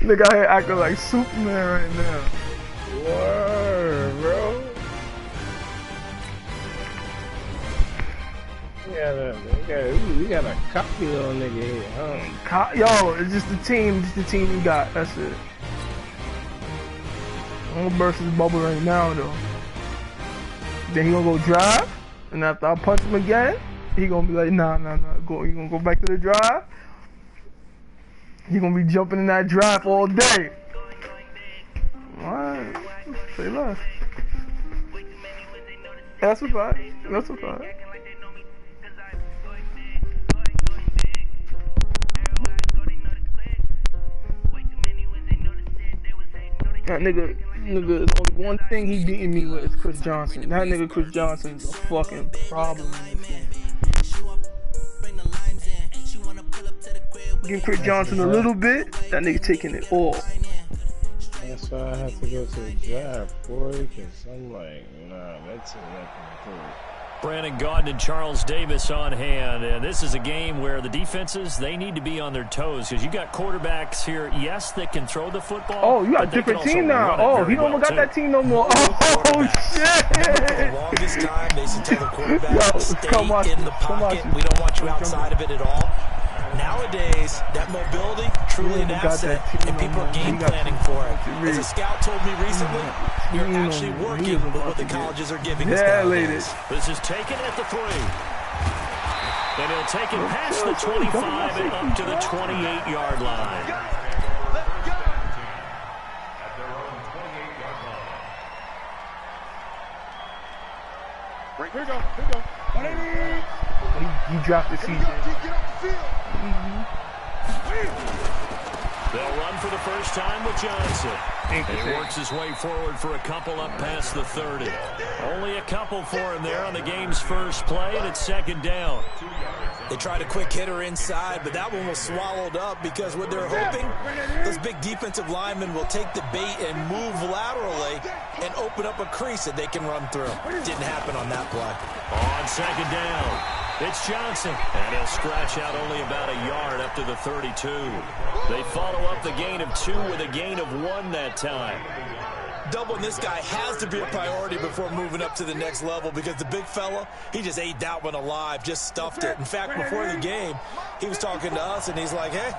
Nigga out here acting like Superman right now. Word, bro. We got a copy little nigga here, huh? Yo, it's just the team we got. That's it. I'm gonna burst his bubble right now, though. Then he gonna go drive, and after I punch him again, he gonna be like, nah. He gonna go back to the drive. He gonna be jumping in that drive all day. Alright, say less. That's a fact. That's a fact. That nigga, only one thing he beating me with is Chris Johnson. That nigga Chris Johnson is a fucking problem in this game. Give Chris Johnson a little bit, that nigga taking it all. That's why I have to go to the draft, boy, because I'm like, nah, that's nothing. Brandon Gaudin and Charles Davis on hand, and this is a game where the defenses, they need to be on their toes, because you got quarterbacks here, yes, that can throw the football. Oh, you got a different team now. Oh, he don't got that team no more. Oh, shit. For the longest time, they used to tell the quarterback, stay in the pocket. We don't want you outside of it at all. Nowadays, that mobility, truly an asset, and people are game planning for it. As a scout told me recently, you're actually working with what the colleges are giving us nowadays. This is taken at the 3. And he'll take it past the 25 and up to the 28-yard line. Here we go. He dropped the season. They'll run for the first time with Johnson. He works his way forward for a couple up past the 30. Only a couple for him there on the game's first play, and it's second down. They tried a quick hitter inside, but that one was swallowed up because what they're hoping, those big defensive linemen will take the bait and move laterally and open up a crease that they can run through. Didn't happen on that play. On second down, it's Johnson, and he'll scratch out only about a yard up to the 32. They follow up the gain of 2 with a gain of 1 that time. Doubling this guy has to be a priority before moving up to the next level because the big fella, he just ate that one alive, just stuffed it. In fact, before the game, he was talking to us, and he's like, hey,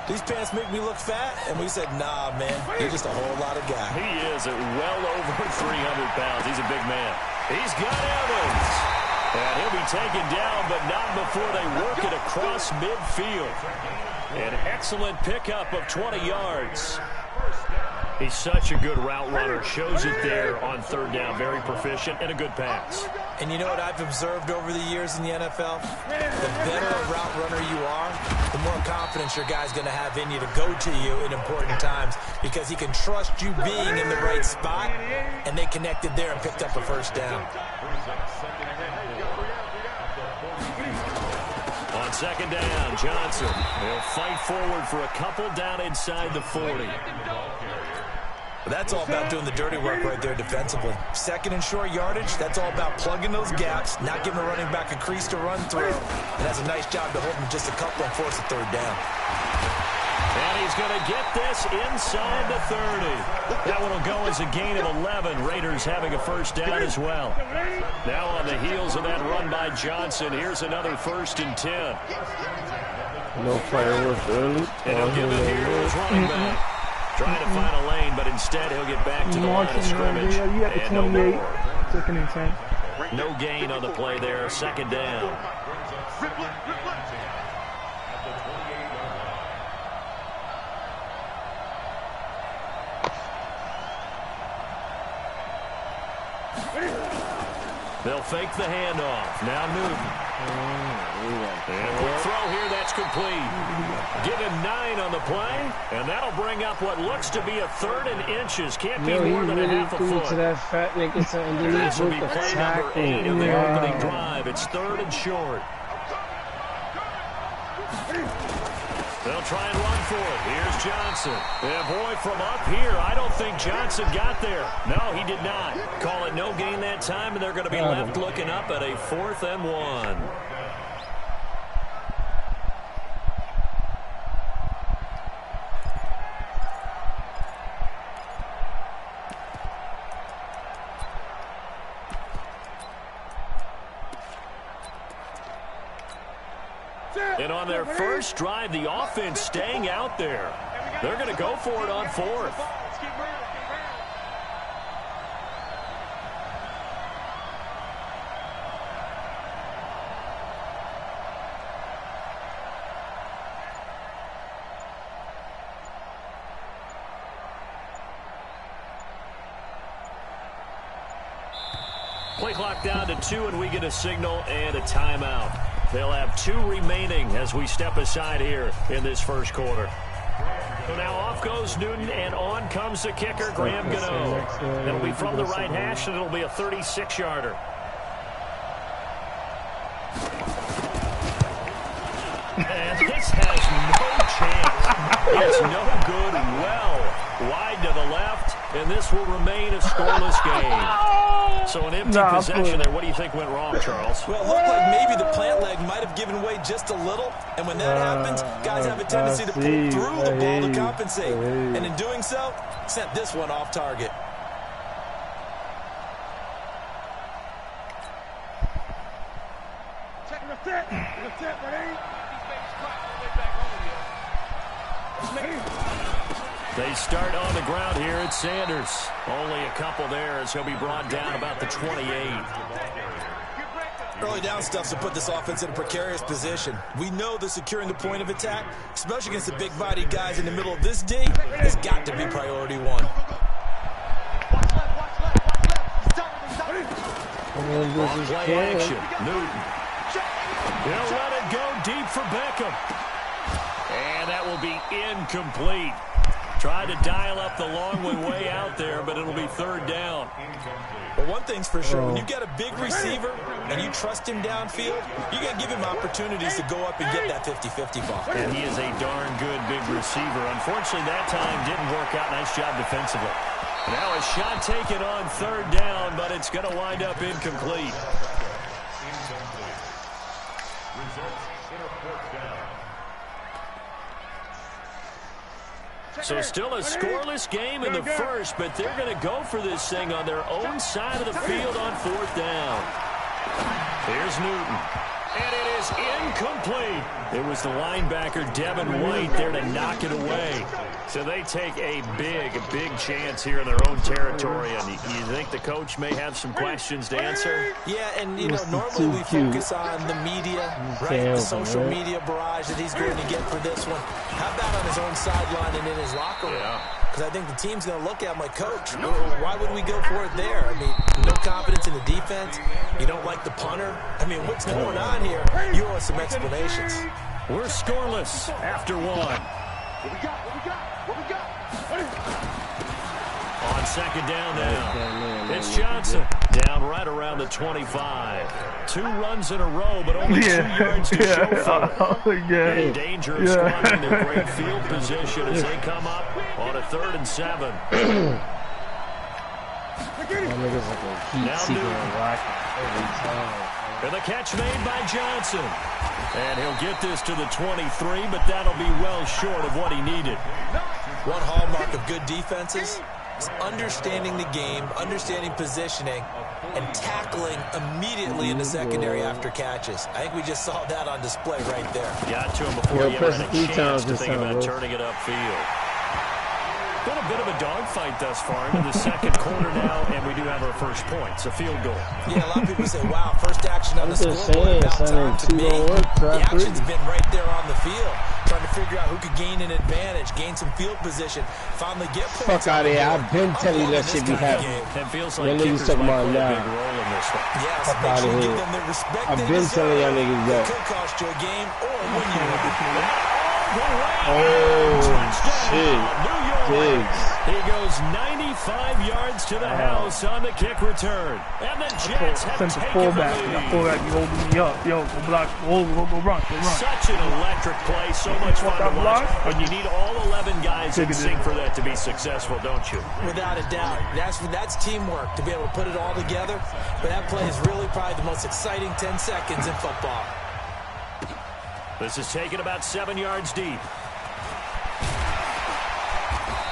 these pants make me look fat? And we said, nah, man, you're just a whole lot of guy. He is at well over 300 pounds. He's a big man. He's got Evans. And he'll be taken down, but not before they work it across midfield. An excellent pickup of 20 yards. He's such a good route runner. Shows it there on third down. Very proficient and a good pass. And you know what I've observed over the years in the NFL? The better a route runner you are, the more confidence your guy's going to have in you to go to you in important times because he can trust you being in the right spot, and they connected there and picked up a first down. On second down, Johnson. He'll fight forward for a couple down inside the 40. That's all about doing the dirty work right there defensively. Second and short yardage, that's all about plugging those gaps, not giving a running back a crease to run through. And that's a nice job to hold him just a couple and force a third down. And he's going to get this inside the 30. That one will go as a gain of 11. Raiders having a first down as well. Now on the heels of that run by Johnson, here's another 1st and 10. No fireworks early. And he'll give it here to his running back. Trying to find a lane, but instead he'll get back to the line of scrimmage. And no more. Second and 10. No gain on the play there. Second down. They'll fake the handoff. Now Newton. And a quick throw here, that's complete. Give him 9 on the play, and that'll bring up what looks to be a 3rd and inches. Can't be more than a half a foot. To that fat nigga to underneath. This will be play number 8 of the opening drive. It's 3rd and short. They'll try and run for it. Here's Johnson. And boy, from up here, I don't think Johnson got there. No, he did not. Call it no gain that time, and they're going to be left looking up at a 4th and 1. And on their first drive, the offense staying out there. They're going to go for it on fourth. Play clock down to 2, and we get a signal and a timeout. They'll have 2 remaining as we step aside here in this first quarter. So now off goes Newton, and on comes the kicker, Graham Gano. That'll be from the right hash, and it'll be a 36-yarder. And this has no chance. It's no good. Well wide to the left, and this will remain a scoreless game. So an empty possession there. What do you think went wrong, Charles? Well, it looked like maybe the plant leg might have given way just a little, and when that happens, guys have a tendency to pull through the ball to compensate, and in doing so, sent this one off target. They start on the ground here at Sanders. Only a couple there as he'll be brought down about the 28. Early down stuff to put this offense in a precarious position. We know that securing the point of attack, especially against the big-bodied guys in the middle of this D, has got to be priority one. Play action. Newton. He'll let it go deep for Beckham. And that will be incomplete. Tried to dial up the long way out there, but it'll be third down. But one thing's for sure, when you get a big receiver and you trust him downfield, you got to give him opportunities to go up and get that 50-50 ball. And he is a darn good big receiver. Unfortunately, that time didn't work out. Nice job defensively. Now a shot taken on third down, but it's going to wind up incomplete. So still a scoreless game in the first, but they're going to go for this thing on their own side of the field on fourth down. Here's Newton. And it is incomplete. It was the linebacker, Devin White, there to knock it away. So they take a big chance here in their own territory. And you think the coach may have some questions to answer? Yeah, and, you know, normally we focus on the media, right? The social media barrage that he's going to get for this one. How about on his own sideline and in his locker room? Because I think the team's going to look at him like, Coach, why would we go for it there? I mean, no confidence in the defense. You don't like the punter. I mean, what's going on here? You owe us some explanations. We're scoreless after one. On second down now, it's Johnson down right around the 25. 2 runs in a row, but only 2 yards to show for it. In danger of squandering their great field position as they come up on a 3rd and 7. Now Newton. And the catch made by Johnson. And he'll get this to the 23, but that'll be well short of what he needed. One hallmark of good defenses is understanding the game, understanding positioning, and tackling immediately in the secondary after catches. I think we just saw that on display right there. Got to him before he had a chance to think about turning it upfield. Been a bit of a dogfight thus far into the second quarter now, and we do have our first points, a field goal. Yeah, a lot of people say, wow, first action on the scoreboard about time. To me, the action's been right there on the field, trying to figure out who could gain an advantage, gain some field position, finally get points. Fuck out of here. I've been telling you that shit be happening. It feels like kickers might play a big role in this one. Yes, make sure you give them the respect I've been telling y'all niggas that. It could cost you a game or win you one. Oh, shit. He goes 95 yards to the house on the kick return. And the Jets have taken the lead. Fullback, you holding me up. Yo, go block, go run. Such an electric play, so much fun to watch. But you need all 11 guys in sync for that to be successful, don't you? Without a doubt. That's teamwork to be able to put it all together. But that play is really probably the most exciting 10 seconds in football. This is taken about 7 yards deep.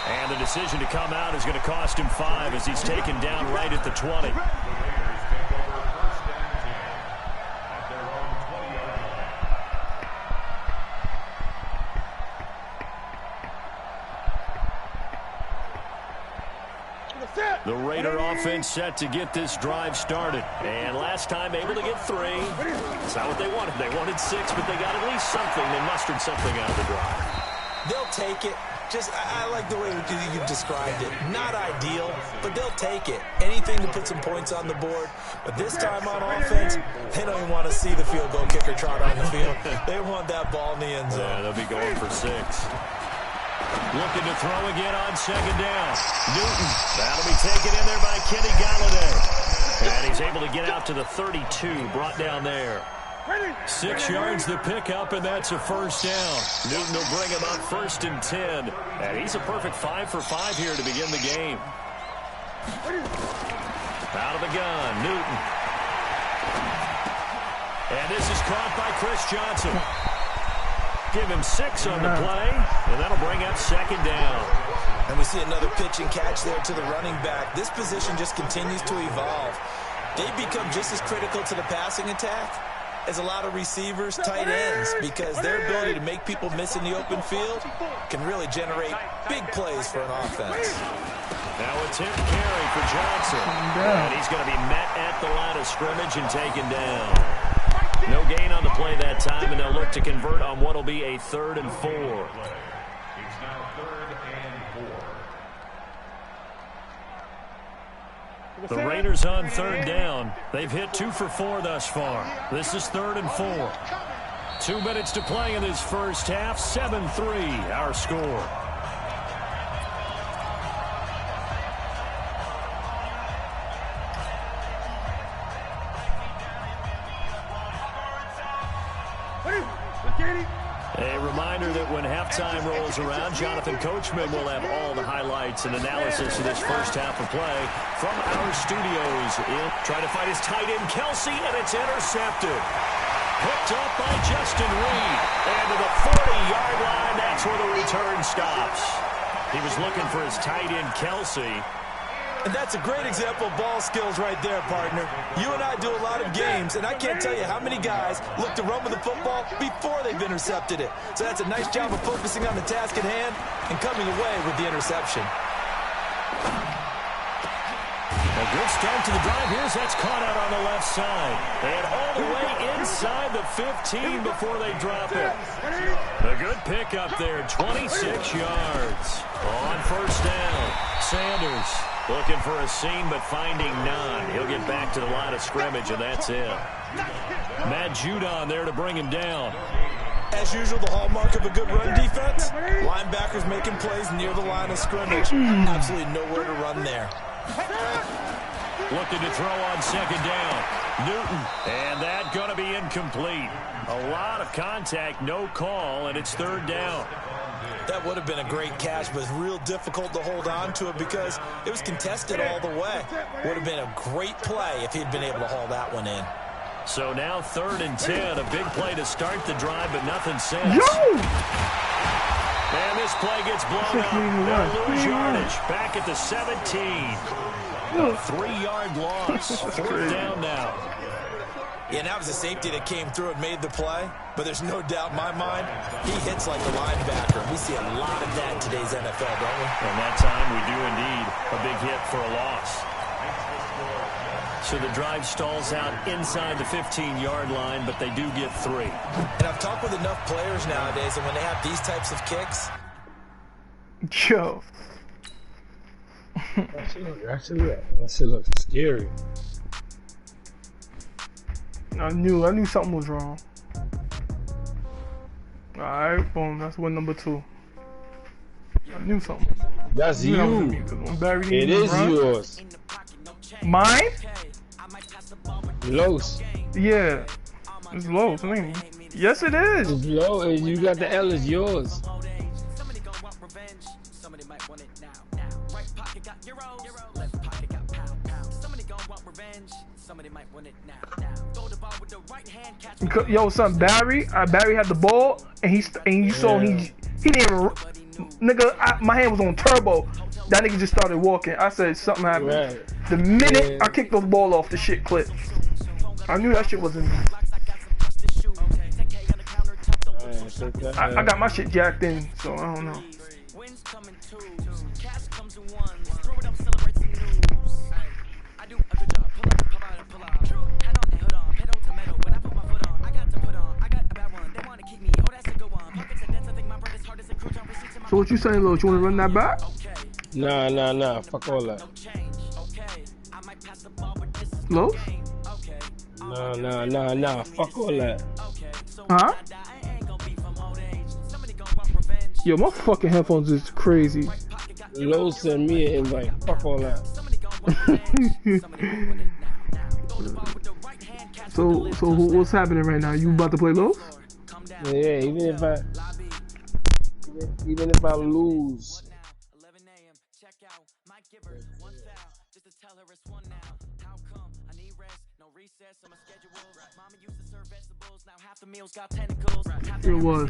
And the decision to come out is going to cost him 5 as he's taken down right at the 20. The Raider offense set to get this drive started. And last time able to get 3. It's not what they wanted. They wanted 6, but they got at least something. They mustered something out of the drive. They'll take it. I like the way you described it. Not ideal, but they'll take it. Anything to put some points on the board. But this time on offense, they don't even want to see the field goal kicker trot on the field. They want that ball in the end zone. Yeah, they'll be going for 6. Looking to throw again on 2nd down. Newton. That'll be taken in there by Kenny Galladay. And he's able to get out to the 32, brought down there. 6 yards to pick up, and that's a 1st down. Newton will bring him up 1st and 10. And he's a perfect 5 for 5 here to begin the game. Out of the gun, Newton. And this is caught by Chris Johnson. Give him 6 on the play, and that'll bring up 2nd down. And we see another pitch and catch there to the running back. This position just continues to evolve. They become just as critical to the passing attack as a lot of receivers, tight ends, because their ability to make people miss in the open field can really generate big plays for an offense. Now a tip carry for Johnson. And he's going to be met at the line of scrimmage and taken down. No gain on the play that time, and they'll look to convert on what will be a 3rd and 4. It's now 3rd and 4. The Raiders on 3rd down. They've hit 2 for 4 thus far. This is 3rd and 4. 2 minutes to play in this first half. 7-3 our score. A reminder that when halftime rolls around, Jonathan Coachman will have all the highlights and analysis of this first half of play from our studios. Trying to find his tight end, Kelsey, and it's intercepted. Picked up by Justin Reed. And to the 40-yard line, that's where the return stops. He was looking for his tight end, Kelsey. And that's a great example of ball skills right there, partner. You and I do a lot of games, and I can't tell you how many guys look to run with the football before they've intercepted it. So that's a nice job of focusing on the task at hand and coming away with the interception. A good start to the drive. Here's that's caught out on the left side. And all the way inside the 15 before they drop it. A good pickup there, 26 yards. On 1st down, Sanders looking for a seam but finding none. He'll get back to the line of scrimmage, and that's it. Matt Judon there to bring him down. As usual, the hallmark of a good run defense, linebackers making plays near the line of scrimmage. Absolutely nowhere to run there. Looking to throw on 2nd down. Newton, and that going to be incomplete. A lot of contact, no call, and it's 3rd down. That would have been a great catch, but it's real difficult to hold on to it because it was contested all the way. Would have been a great play if he'd been able to haul that one in. So now 3rd and 10, a big play to start the drive, but nothing since. And this play gets blown up. They'll lose yardage back at the 17. A 3-yard loss. 4th down now. Yeah, and that was a safety that came through and made the play. But there's no doubt in my mind, he hits like a linebacker. We see a lot of that in today's NFL, don't we? And that time we do indeed. A big hit for a loss. So the drive stalls out inside the 15-yard line, but they do get 3. And I've talked with enough players nowadays, and when they have these types of kicks. Yo. That shit looks scary. I knew something was wrong. Alright, boom, that's win number 2. I knew something. That's you. It is yours. Mine? Los. Yeah. It's Los. I mean, yes, it is. It's low, and you got the L is yours. Yo, son, Barry had the ball, and you saw he didn't even, nigga, my hand was on turbo. That nigga just started walking. I said something happened. Right. The minute I kicked the ball off, the shit clipped. I knew that shit wasn't. I got my shit jacked in, so I don't know. what you saying, Los? You want to run that back? Nah. Fuck all that. Los? Nah. Fuck all that. Huh? Yo, my fucking headphones is crazy. Low sent me an invite. Fuck all that. So what's happening right now? You about to play Los? Yeah, even if I lose. It was.